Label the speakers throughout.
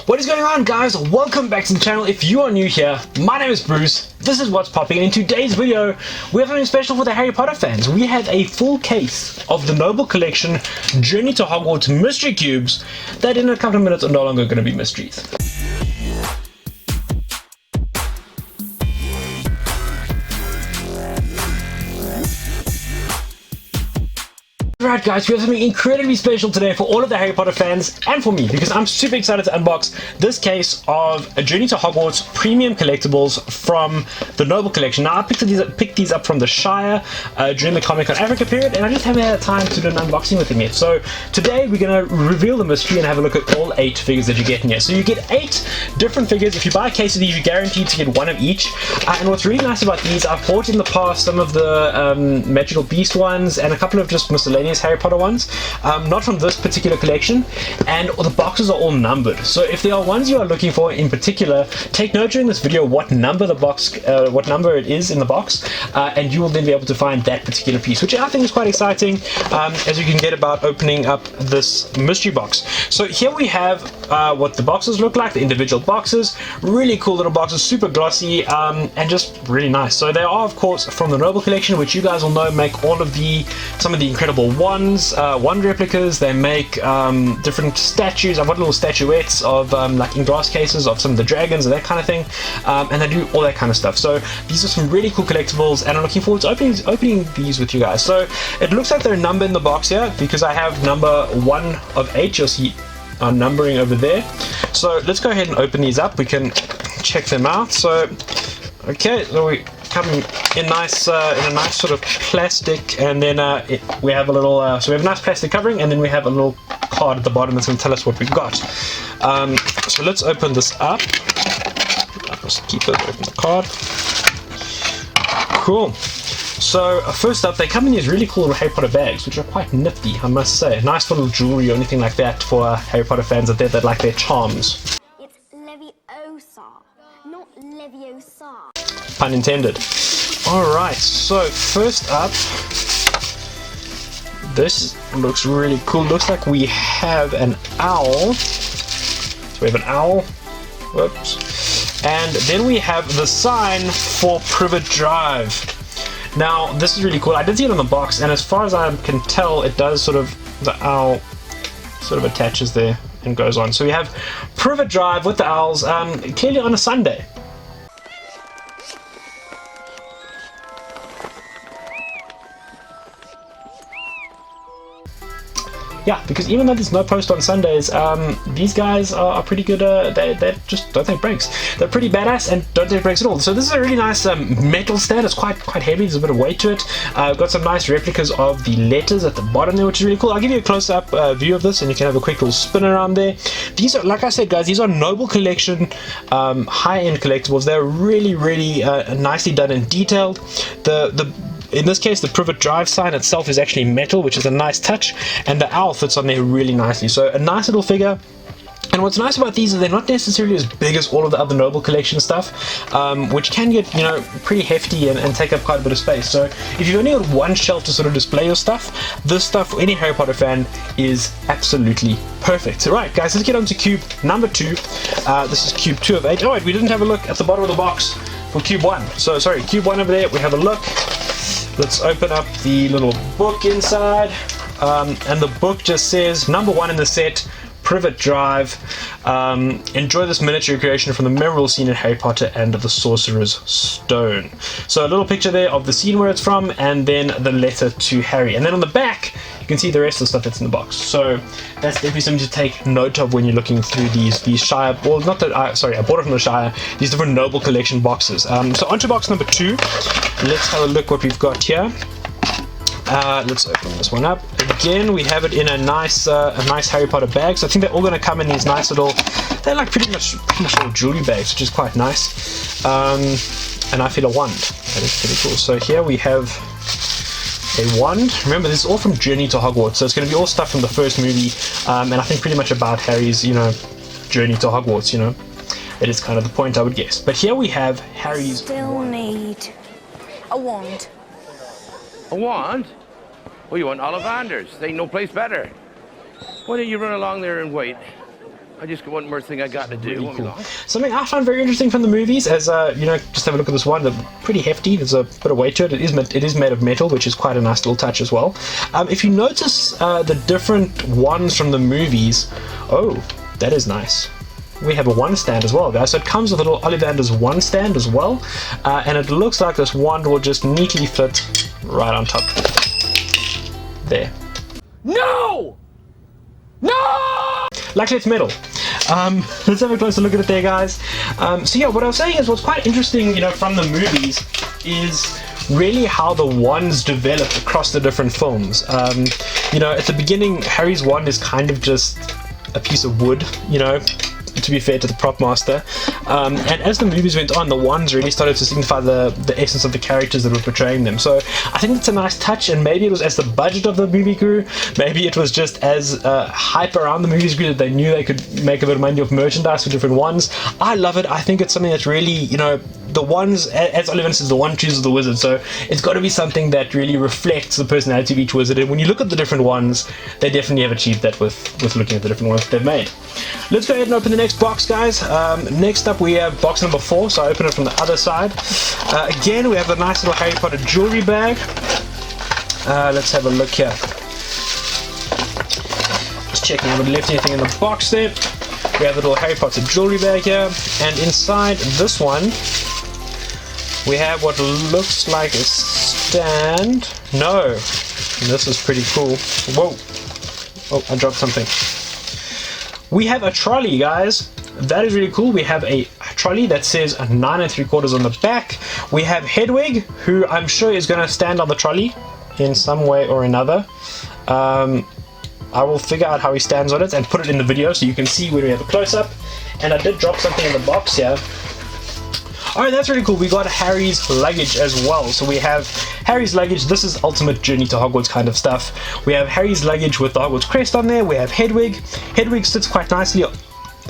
Speaker 1: What is going on, guys? Welcome back to the channel. If you are new here, my name is Bruce. This is what's popping. In today's video, we have something special for the Harry Potter fans. We have a full case of the Noble Collection Journey to Hogwarts Mystery Cubes that in a couple of minutes are no longer going to be mysteries. Alright guys, we have something incredibly special today for all of the Harry Potter fans and for me, because I'm super excited to unbox this case of A Journey to Hogwarts premium collectibles from the Noble Collection. Now I picked these up from the Shire during the Comic Con Africa period, and I just haven't had time to do an unboxing with them yet. So today we're going to reveal the mystery and have a look at all 8 figures that you get in here. So you get 8 different figures. If you buy a case of these, you're guaranteed to get one of each. And what's really nice about these, I've bought in the past some of the Magical Beast ones and a couple of just miscellaneous Harry Potter ones, not from this particular collection, and the boxes are all numbered. So if there are ones you are looking for in particular, take note during this video what number the box, what number it is in the box, and you will then be able to find that particular piece, which I think is quite exciting, as you can get about opening up this mystery box. So here we have what the boxes look like, the individual boxes, really cool little boxes, super glossy, and just really nice. So they are of course from the Noble Collection, which you guys will know make all of some of the incredible wand replicas. They make different statues. I've got little statuettes of like in glass cases of some of the dragons and that kind of thing, and they do all that kind of stuff. So these are some really cool collectibles, and I'm looking forward to opening these with you guys. So it looks like they're numbered in the box here because I have number 1 of 8. You'll see numbering over there. So let's go ahead and open these up. We can check them out. So okay, so we come in a nice sort of plastic, and then we have a little so we have a nice plastic covering, and then we have a little card at the bottom that's going to tell us what we've got. So let's open this up. I'll just keep it, open the card. Cool. So first up, they come in these really cool little Harry Potter bags, which are quite nifty, I must say. Nice for little jewelry or anything like that for Harry Potter fans out there that like their charms.
Speaker 2: It's Leviosa, not Leviosa.
Speaker 1: Pun intended. Alright, so first up, this looks really cool. Looks like we have an owl. So we have an owl. Whoops. And then we have the sign for Privet Drive. Now, this is really cool. I did see it on the box, and as far as I can tell, it does sort of, the owl sort of attaches there and goes on. So we have Privet Drive with the owls, clearly on a Sunday. Yeah, because even though there's no post on Sundays, these guys are pretty good. They just don't take breaks. They're pretty badass and don't take breaks at all. So this is a really nice metal stand. It's quite heavy. There's a bit of weight to it. Got some nice replicas of the letters at the bottom there, which is really cool. I'll give you a close-up view of this, and you can have a quick little spin around there. These are, like I said, guys, these are Noble Collection high-end collectibles. They're really nicely done and detailed. In this case, the Privet Drive sign itself is actually metal, which is a nice touch, and the owl fits on there really nicely. So a nice little figure. And what's nice about these is they're not necessarily as big as all of the other Noble Collection stuff, which can get, you know, pretty hefty and take up quite a bit of space. So if you've only got one shelf to sort of display your stuff, this stuff for any Harry Potter fan is absolutely perfect. So right, guys, let's get on to cube number 2. This is cube 2 of 8. Oh wait, we didn't have a look at the bottom of the box for cube 1. So sorry, cube 1 over there, we have a look. Let's open up the little book inside, and the book just says number 1 in the set, Privet Drive. Enjoy this miniature creation from the memorable scene in Harry Potter and the Sorcerer's Stone. So a little picture there of the scene where it's from, and then the letter to Harry. And then on the back, you can see the rest of the stuff that's in the box. So that's definitely something to take note of when you're looking through these Shire, well, not that, sorry, I bought it from the Shire, these different Noble Collection boxes. So onto box number 2. Let's have a look what we've got here. Let's open this one up. Again, we have it in a nice Harry Potter bag. So I think they're all going to come in these nice little, they're like pretty much little jewelry bags, which is quite nice. And I feel a wand. That is pretty cool. So here we have a wand. Remember, this is all from Journey to Hogwarts, so it's going to be all stuff from the first movie, and I think pretty much about Harry's, you know, journey to Hogwarts. You know, it is kind of the point, I would guess. But here we have Harry's.
Speaker 2: Still need a wand.
Speaker 3: A wand? Well, you want Ollivander's. There ain't no place better. Why don't you run along there and wait? I just got one more thing I got to do.
Speaker 1: Really
Speaker 3: Won't be
Speaker 1: cool.
Speaker 3: long.
Speaker 1: Something I found very interesting from the movies, as you know, just have a look at this one. They're pretty hefty. There's a bit of weight to it. It is made of metal, which is quite a nice little touch as well. If you notice the different wands from the movies, oh, that is nice. We have a wand stand as well, guys. So it comes with a little Ollivander's wand stand as well, and it looks like this wand will just neatly fit right on top. There.
Speaker 3: No! No!
Speaker 1: Luckily it's metal. Let's have a closer look at it there, guys. So yeah, what I was saying is what's quite interesting, you know, from the movies is really how the wands developed across the different films. You know, at the beginning, Harry's wand is kind of just a piece of wood, you know, to be fair to the prop master, and as the movies went on, the wands really started to signify the essence of the characters that were portraying them. So I think it's a nice touch, and maybe it was as the budget of the movie grew, maybe it was just as hype around the movies grew that they knew they could make a bit of money off merchandise with different wands. I love it. I think it's something that's really, you know, the wands, as Ollivander says, the one chooses the wizard, so it's got to be something that really reflects the personality of each wizard. And when you look at the different wands, they definitely have achieved that with looking at the different ones they've made. Let's go ahead and open the next box, guys. Next up we have box number 4, so I open it from the other side. Again, we have a nice little Harry Potter jewelry bag. Let's have a look here. Just checking I haven't left anything in the box there. We have a little Harry Potter jewelry bag here, and inside this one we have what looks like a stand. No, this is pretty cool. Whoa, oh, I dropped something. We have a trolley, guys. That is really cool. We have a trolley that says 9 3/4 on the back. We have Hedwig, who I'm sure is going to stand on the trolley in some way or another. I will figure out how he stands on it and put it in the video so you can see when we have a close-up. And I did drop something in the box here. Alright, that's really cool. We got Harry's luggage as well. So we have Harry's luggage. This is ultimate journey to Hogwarts kind of stuff. We have Harry's luggage with the Hogwarts crest on there. We have Hedwig. Hedwig sits quite nicely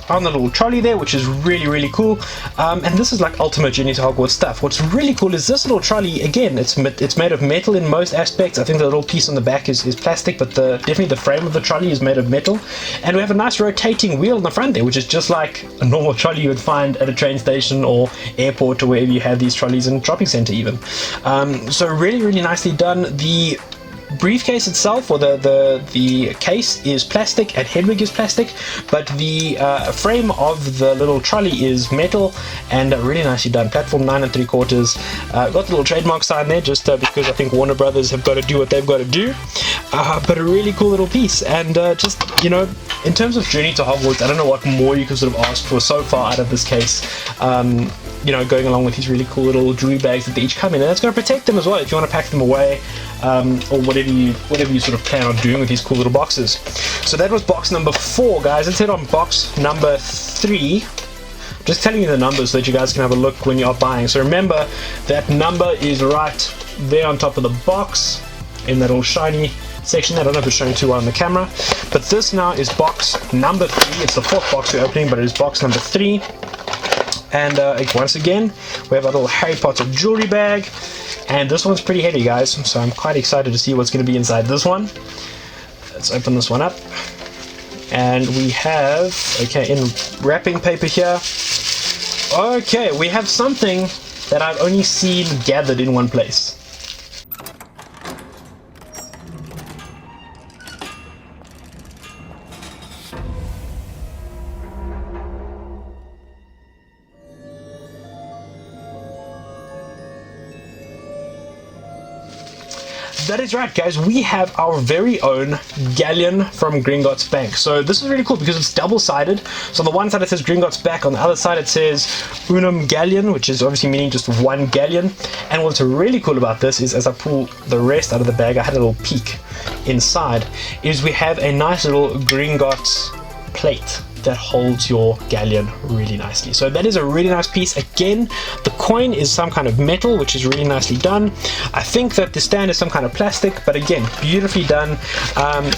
Speaker 1: on the little trolley there, which is really, really cool. And this is like ultimate journey to Hogwarts stuff. What's really cool is this little trolley. Again, it's made of metal in most aspects. I think the little piece on the back is plastic, but definitely the frame of the trolley is made of metal. And we have a nice rotating wheel in the front there, which is just like a normal trolley you would find at a train station or airport or wherever you have these trolleys in a shopping center even. So really, really nicely done. The briefcase itself, or the case, is plastic and Hedwig is plastic, but the frame of the little trolley is metal, and really nicely done. Platform 9 3/4. Got the little trademark sign there just because I think Warner Brothers have got to do what they've got to do, but a really cool little piece. And just, you know, in terms of journey to Hogwarts, I don't know what more you could sort of ask for so far out of this case. You know, going along with these really cool little jewelry bags that they each come in, and that's going to protect them as well if you want to pack them away, or whatever you sort of plan on doing with these cool little boxes. So that was box number 4, guys. Let's head on box number 3. Just telling you the numbers so that you guys can have a look when you are buying. So remember, that number is right there on top of the box in that little shiny section. I don't know if it's showing too well on the camera, but this now is box number 3. It's the 4th box we're opening, but it is box number 3. And once again, we have a little Harry Potter jewelry bag, and this one's pretty heavy, guys, so I'm quite excited to see what's going to be inside this one. Let's open this one up, and we have, okay, in wrapping paper here, okay, we have something that I've only seen gathered in one place. That is right, guys. We have our very own galleon from Gringotts Bank. So this is really cool because it's double-sided. So on the one side it says Gringotts Bank, on the other side it says Unum Galleon, which is obviously meaning just one galleon. And what's really cool about this is, as I pull the rest out of the bag, I had a little peek inside, is we have a nice little Gringotts plate that holds your galleon really nicely. So that is a really nice piece. Again, the coin is some kind of metal, which is really nicely done. I think that the stand is some kind of plastic, but again, beautifully done,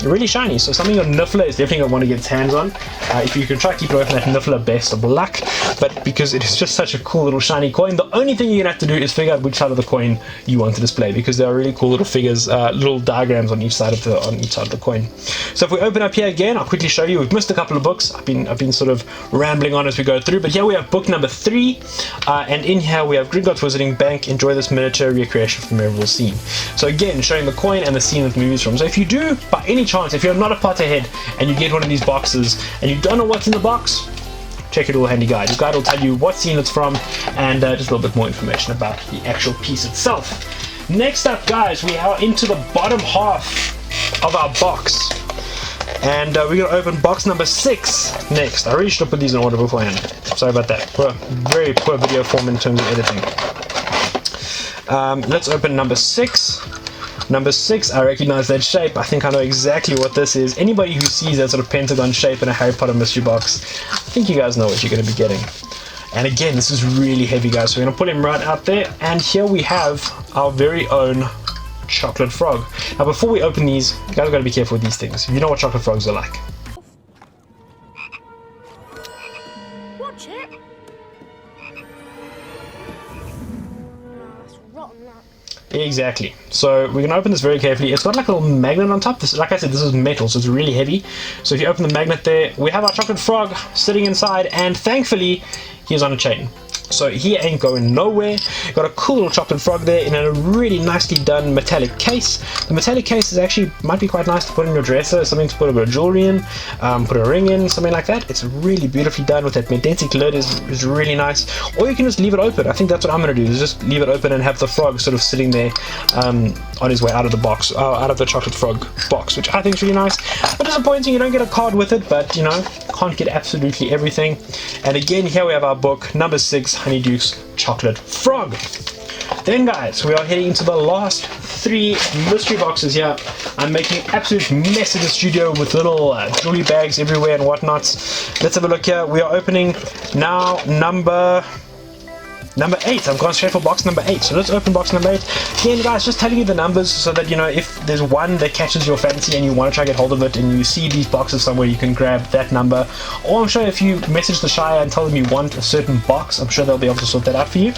Speaker 1: really shiny. So something your Niffler is definitely going to want to get its hands on. If you can try to keep it away from that Niffler, best of luck, but because it is just such a cool little shiny coin, the only thing you're going to have to do is figure out which side of the coin you want to display, because there are really cool little figures, little diagrams on each side of the coin. So if we open up here again, I'll quickly show you. We've missed a couple of books. I've been I've been sort of rambling on as we go through. But here we have book number 3, and in here we have Gringotts Wizarding Bank. Enjoy this miniature recreation from the memorable scene. So again, showing the coin and the scene that the movie's from. So if you do, by any chance, if you're not a Potterhead and you get one of these boxes and you don't know what's in the box, check your little handy guide. The guide will tell you what scene it's from and just a little bit more information about the actual piece itself. Next up, guys, we are into the bottom half of our box. And we're going to open box number 6 next. I really should have put these in order beforehand. Sorry about that. Very poor video form in terms of editing. Let's open number 6. Number 6, I recognize that shape. I think I know exactly what this is. Anybody who sees that sort of pentagon shape in a Harry Potter mystery box, I think you guys know what you're going to be getting. And again, this is really heavy, guys. So we're going to put him right out there. And here we have our very own chocolate frog. Now, before we open these, you guys got to be careful with these things. You know what chocolate frogs are like.
Speaker 2: Watch it. Oh, that's rotten luck.
Speaker 1: Exactly. So we're going to open this very carefully. It's got like a little magnet on top. This, like I said, this is metal, so it's really heavy. So if you open the magnet there, we have our chocolate frog sitting inside, and thankfully, he's on a chain. So he ain't going nowhere. Got a cool little chocolate frog there in a really nicely done metallic case. The metallic case is actually might be quite nice to put in your dresser, something to put a bit of jewelry in, put a ring in, something like that. It's really beautifully done with that magnetic lid is really nice. Or you can just leave it open. I think that's what I'm going to do, is just leave it open and have the frog sort of sitting there on his way out of the box, out of the chocolate frog box, which I think is really nice. But disappointing, you don't get a card with it, but you know, can't get absolutely everything. And again, here we have our book, number 6, Honeyduke's Chocolate Frog. Then guys, we are heading into the last 3 mystery boxes here. I'm making an absolute mess of the studio with little jewelry bags everywhere and whatnot. Let's have a look here. We are opening now number 8. I've gone straight for box number 8. So let's open box number 8. Again, guys, just telling you the numbers so that, you know, if there's one that catches your fancy and you want to try to get hold of it and you see these boxes somewhere, you can grab that number. Or I'm sure if you message the Shire and tell them you want a certain box, I'm sure they'll be able to sort that out for you.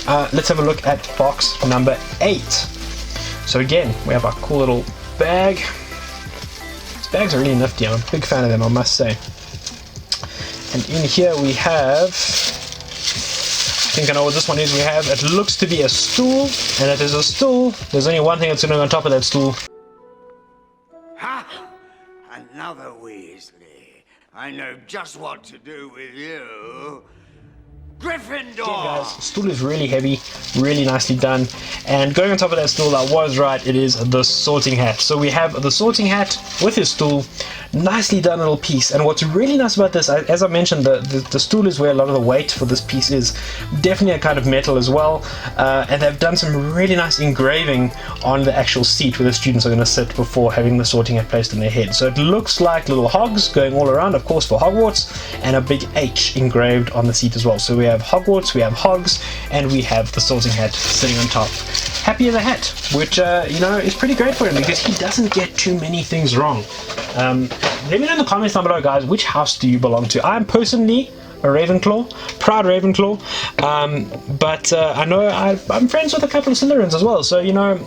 Speaker 1: Let's have a look at box number 8. So again, we have our cool little bag. These bags are really nifty. I'm a big fan of them, I must say. And in here we have... I think I know what this one is. We have, it looks to be a stool, and if there's a stool, there's only one thing that's going to go on top of that stool.
Speaker 4: Ha! Another Weasley. I know just what to do with you. Gryffindor!
Speaker 1: Again, guys, the stool is really heavy, really nicely done, and going on top of that stool, I was right, it is the sorting hat. So we have the sorting hat with his stool, nicely done little piece. And what's really nice about this, as I mentioned, the stool is where a lot of the weight for this piece is. Definitely a kind of metal as well, and they've done some really nice engraving on the actual seat where the students are going to sit before having the sorting hat placed on their head. So it looks like little hogs going all around, of course, for Hogwarts, and a big H engraved on the seat as well. So we have Hogwarts, we have hogs, and we have the sorting hat sitting on top. Happy as a hat, which you know, is pretty great for him because he doesn't get too many things wrong. Let me know in the comments down below, guys, which house do you belong to? I'm personally a Ravenclaw, proud Ravenclaw, but I know I'm friends with a couple of Slytherins as well, so you know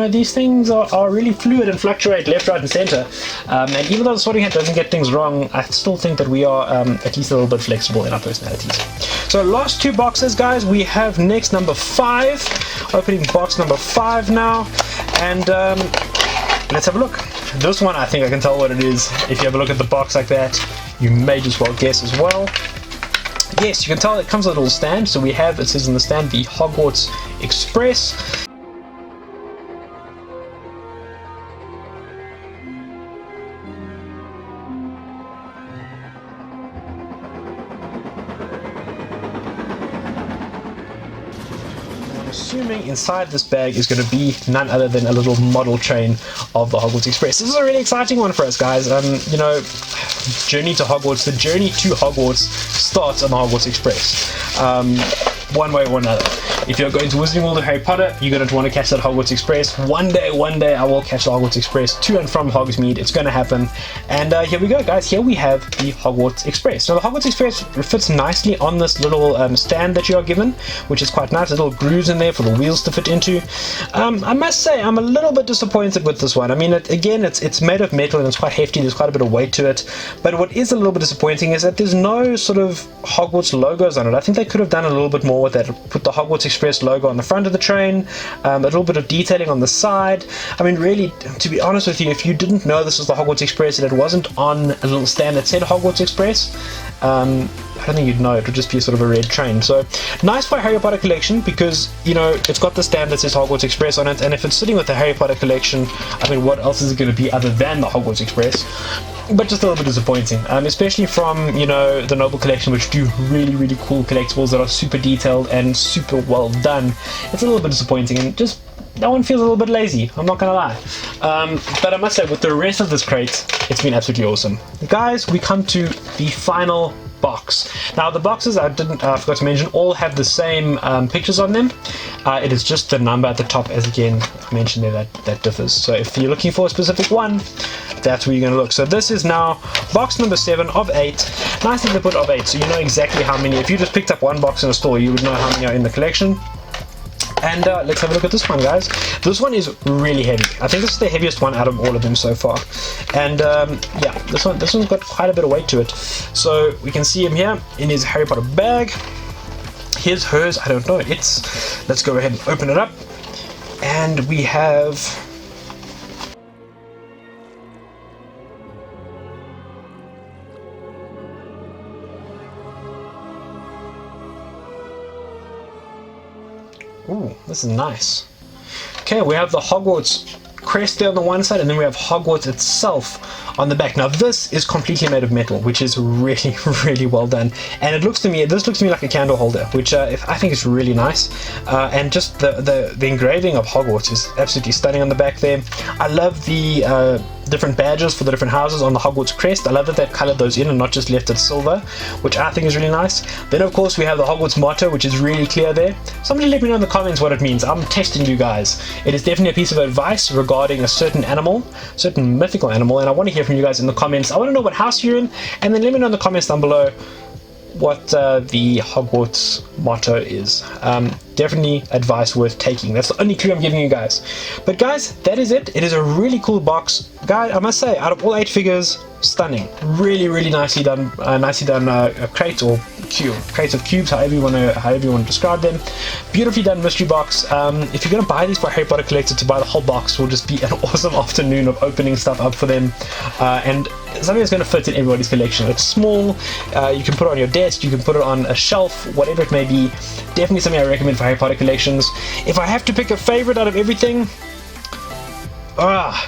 Speaker 1: these things are really fluid and fluctuate left, right and center, and even though the sorting hat doesn't get things wrong, I still think that we are at least a little bit flexible in our personalities. So last 2 boxes, guys, we have next number 5, opening box number 5 now, and let's have a look. This one, I think I can tell what it is. If you have a look at the box like that, you may just well guess as well. Yes, you can tell it comes with a little stand. So we have, it says on the stand, the Hogwarts Express. Assuming inside this bag is going to be none other than a little model train of the Hogwarts Express. This is a really exciting one for us, guys. You know, journey to Hogwarts, the journey to Hogwarts starts on the Hogwarts Express. one way or another. If you're going to Wizarding World of Harry Potter, you're going to want to catch that Hogwarts Express. One day I will catch the Hogwarts Express to and from Hogsmeade. It's going to happen. And here we go, guys. Here we have the Hogwarts Express. Now, the Hogwarts Express fits nicely on this little stand that you are given, which is quite nice. Little grooves in there for the wheels to fit into. I must say, I'm a little bit disappointed with this one. I mean, again, it's made of metal and it's quite hefty. There's quite a bit of weight to it. But what is a little bit disappointing is that there's no sort of Hogwarts logos on it. I think they could have done a little bit more with that. Put the Hogwarts Express logo on the front of the train, a little bit of detailing on the side. I mean, really, to be honest with you, if you didn't know this was the Hogwarts Express and it wasn't on a little stand that said Hogwarts Express, I don't think you'd know. It would just be sort of a red train. So nice for a Harry Potter collection because, you know, it's got the stand that says Hogwarts Express on it, and if it's sitting with the Harry Potter collection, I mean, what else is it going to be other than the Hogwarts Express? But just a little bit disappointing, especially from, you know, the Noble Collection, which do really, really cool collectibles that are super detailed and super well done. It's a little bit disappointing, and just that one feels a little bit lazy, I'm not gonna lie. But I must say, with the rest of this crate, it's been absolutely awesome. Guys, we come to the final box. Now, the boxes, I forgot to mention, all have the same pictures on them. It is just the number at the top, as again I mentioned there, that differs. So if you're looking for a specific one, that's where you're going to look. So this is now box number 7 of 8. Nice that they put of 8, so you know exactly how many. If you just picked up one box in a store, you would know how many are in the collection. And let's have a look at this one, guys. This one is really heavy. I think this is the heaviest one out of all of them so far. And yeah, this one's got quite a bit of weight to it. So we can see him here in his Harry Potter bag. Here's hers, I don't know. Let's go ahead and open it up. And we have... Ooh, this is nice. Okay, we have the Hogwarts Crest there on the one side, and then we have Hogwarts itself on the back. Now this is completely made of metal, which is really, really well done. And this looks to me like a candle holder, which I think is really nice. And just the engraving of Hogwarts is absolutely stunning on the back there. I love the different badges for the different houses on the Hogwarts crest. I love that they've colored those in and not just left it silver, which I think is really nice. Then of course we have the Hogwarts motto, which is really clear there. Somebody let me know in the comments what it means. I'm testing you guys. It is definitely a piece of advice regarding a certain animal, certain mythical animal, and I want to hear from you guys in the comments. I want to know what house you're in, and then let me know in the comments down below what the Hogwarts motto is. Definitely advice worth taking. That's the only clue I'm giving you guys. But guys, that is it. It is a really cool box. Guys, I must say, out of all 8 figures, stunning. Really, really nicely done. Crate or cube, crates of cubes, however you want to describe them. Beautifully done mystery box. If you're going to buy these for a Harry Potter collector, to buy the whole box will just be an awesome afternoon of opening stuff up for them. And something that's going to fit in everybody's collection. It's small. You can put it on your desk. You can put it on a shelf. Whatever it may be. Definitely something I recommend for Harry Potter collections. If I have to pick a favorite out of everything, I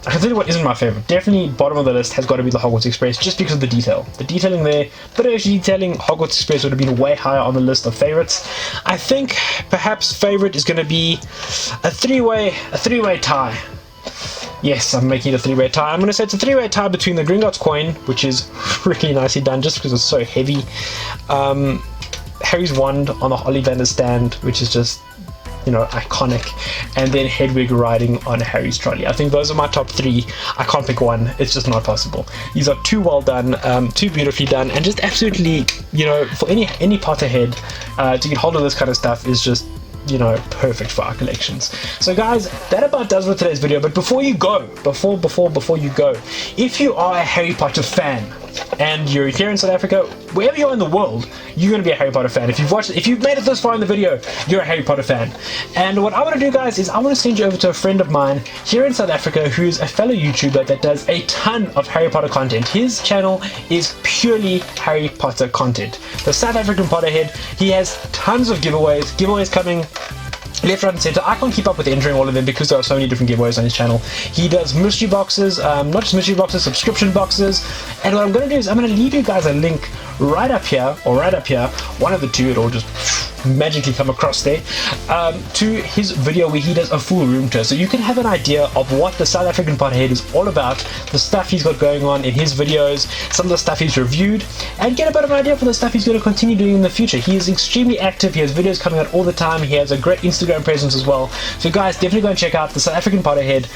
Speaker 1: can tell you what isn't my favorite. Definitely bottom of the list has got to be the Hogwarts Express, just because of the detail. The detailing there, but actually detailing Hogwarts Express would have been way higher on the list of favorites. I think perhaps favorite is going to be a three-way tie. Yes, I'm making it a 3-way tie. I'm going to say it's a 3-way tie between the Gringotts Coin, which is really nicely done just because it's so heavy. Harry's wand on the Ollivander stand, which is just, you know, iconic, and then Hedwig riding on Harry's trolley. I think those are my top 3. I can't pick one. It's just not possible. These are too well done, too beautifully done, and just absolutely, you know, for any Potterhead to get hold of this kind of stuff is just, you know, perfect for our collections. So guys, that about does for today's video. But before you go, before you go, if you are a Harry Potter fan and you're here in South Africa, wherever you are in the world, you're going to be a Harry Potter fan. If you've made it this far in the video, you're a Harry Potter fan. And what I want to do, guys, is I want to send you over to a friend of mine here in South Africa who's a fellow YouTuber that does a ton of Harry Potter content. His channel is purely Harry Potter content. The South African Potterhead. He has tons of giveaways coming left, right and center. I can't keep up with entering all of them because there are so many different giveaways on his channel. He does mystery boxes, not just mystery boxes, subscription boxes. And what I'm going to do is I'm going to leave you guys a link right up here, or right up here, one of the two. It'll just magically come across there, to his video where he does a full room tour, so you can have an idea of what the South African Potterhead is all about, the stuff he's got going on in his videos, some of the stuff he's reviewed, and get a bit of an idea for the stuff he's going to continue doing in the future. He is extremely active, he has videos coming out all the time, he has a great Instagram presence as well. So guys, definitely go and check out the South African Potterhead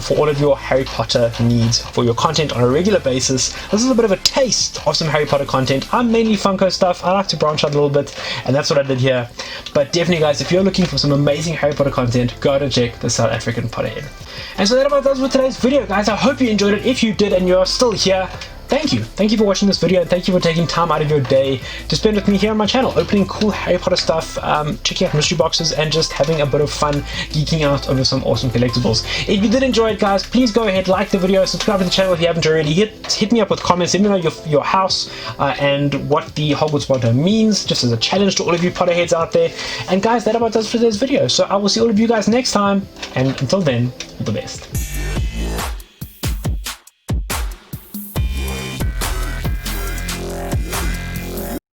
Speaker 1: for all of your Harry Potter needs, for your content on a regular basis. This is a bit of a taste of some Harry Potter content. I'm mainly Funko stuff, I like to branch out a little bit, and that's what I did here. But definitely guys, if you're looking for some amazing Harry Potter content, go out and check the South African Potterhead. And so that about does with today's video, guys. I hope you enjoyed it. If you did and you're still here, thank you. Thank you for watching this video, and thank you for taking time out of your day to spend with me here on my channel, opening cool Harry Potter stuff, checking out mystery boxes, and just having a bit of fun geeking out over some awesome collectibles. If you did enjoy it, guys, please go ahead, like the video, subscribe to the channel if you haven't already. Hit me up with comments, let me know your house and what the Hogwarts motto means, just as a challenge to all of you Potterheads out there. And guys, that about does for today's video. So I will see all of you guys next time, and until then, all the best.